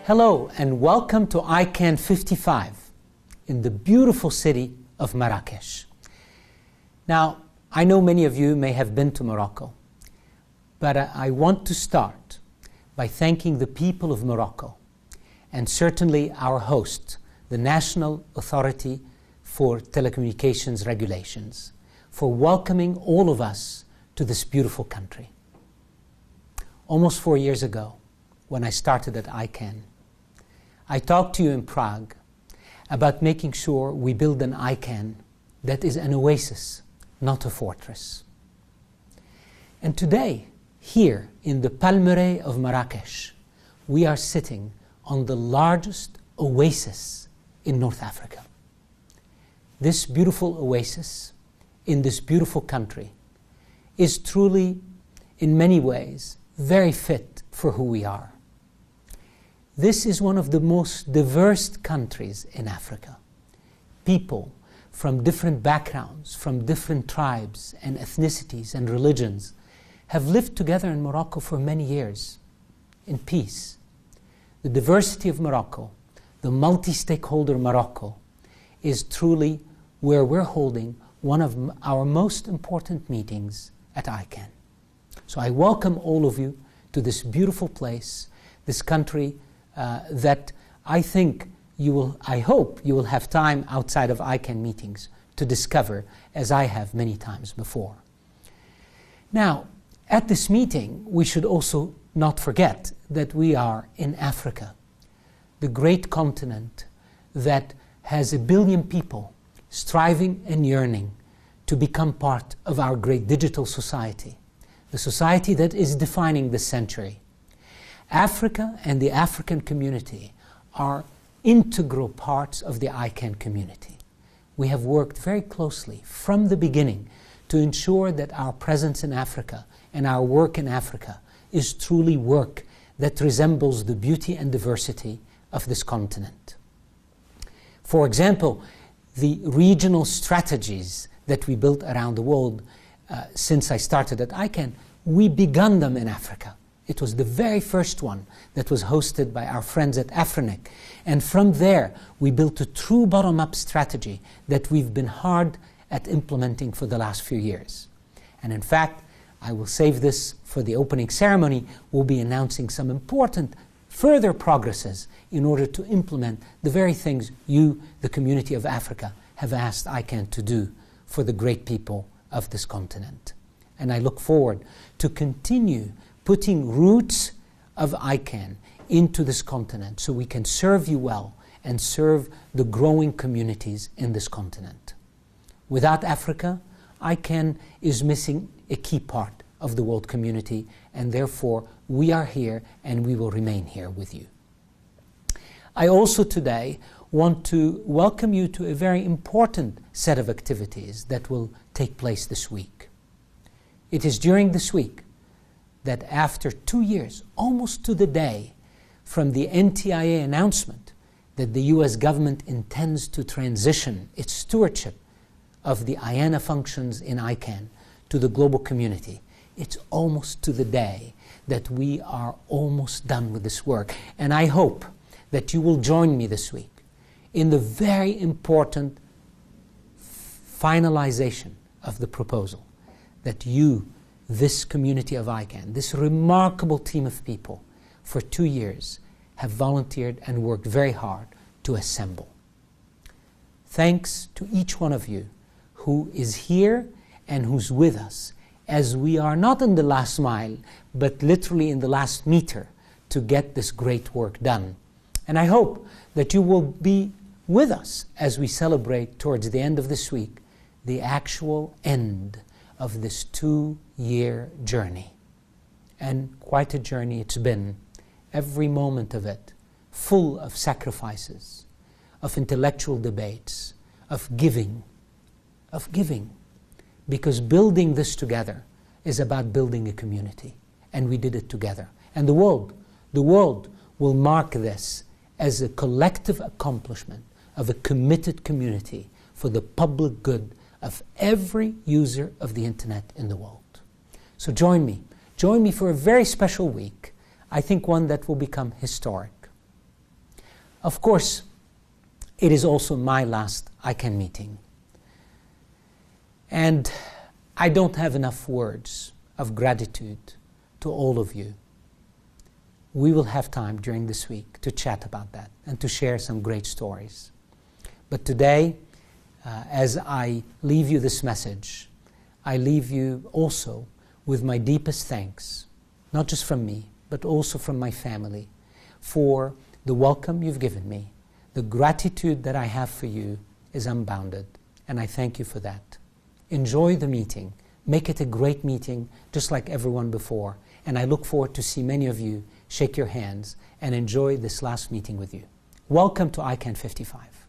Hello and welcome to ICANN55 in the beautiful city of Marrakech. Now, I know many of you may have been to Morocco, but I want to start by thanking the people of Morocco and certainly our host, the National Authority for Telecommunications Regulations, for welcoming all of us to this beautiful country. Almost 4 years ago, when I started at ICANN, I talked to you in Prague about making sure we build an ICANN that is an oasis, not a fortress. And today, here in the Palmeraie of Marrakech, we are sitting on the largest oasis in North Africa. This beautiful oasis in this beautiful country is truly, in many ways, very fit for who we are. This is one of the most diverse countries in Africa. People from different backgrounds, from different tribes and ethnicities and religions have lived together in Morocco for many years in peace. The diversity of Morocco, the multi-stakeholder Morocco, is truly where we're holding one of our most important meetings at ICANN. So I welcome all of you to this beautiful place, this country that I hope you will have time outside of ICANN meetings to discover, as I have many times before. Now, at this meeting, we should also not forget that we are in Africa, the great continent that has 1 billion people striving and yearning to become part of our great digital society, the society that is defining this century. Africa and the African community are integral parts of the ICANN community. We have worked very closely from the beginning to ensure that our presence in Africa and our work in Africa is truly work that resembles the beauty and diversity of this continent. For example, the regional strategies that we built around the world since I started at ICANN, we began them in Africa. It was the very first one that was hosted by our friends at Afrinic. And from there, we built a true bottom-up strategy that we've been hard at implementing for the last few years. And in fact, I will save this for the opening ceremony. We'll be announcing some important further progresses in order to implement the very things you, the community of Africa, have asked ICANN to do for the great people of this continent. And I look forward to continue putting roots of ICANN into this continent so we can serve you well and serve the growing communities in this continent. Without Africa, ICANN is missing a key part of the world community, and therefore we are here and we will remain here with you. I also today want to welcome you to a very important set of activities that will take place this week. It is during this week that after 2 years, almost to the day, from the NTIA announcement that the US government intends to transition its stewardship of the IANA functions in ICANN to the global community, it's almost to the day that we are almost done with this work. And I hope that you will join me this week in the very important finalization of the proposal that you, this community of ICANN, this remarkable team of people, for 2 years have volunteered and worked very hard to assemble. Thanks to each one of you who is here and who's with us as we are not in the last mile, but literally in the last meter to get this great work done. And I hope that you will be with us as we celebrate towards the end of this week the actual end of this 2-year journey. And quite a journey it's been, every moment of it, full of sacrifices, of intellectual debates, of giving, because building this together is about building a community, and we did it together. And the world will mark this as a collective accomplishment of a committed community for the public good of every user of the internet in the world. So join me for a very special week, I think one that will become historic. Of course, it is also my last ICANN meeting. And I don't have enough words of gratitude to all of you. We will have time during this week to chat about that and to share some great stories. But today, as I leave you this message, I leave you also with my deepest thanks, not just from me, but also from my family, for the welcome you've given me. The gratitude that I have for you is unbounded, and I thank you for that. Enjoy the meeting. Make it a great meeting, just like everyone before. And I look forward to see many of you shake your hands and enjoy this last meeting with you. Welcome to ICANN 55.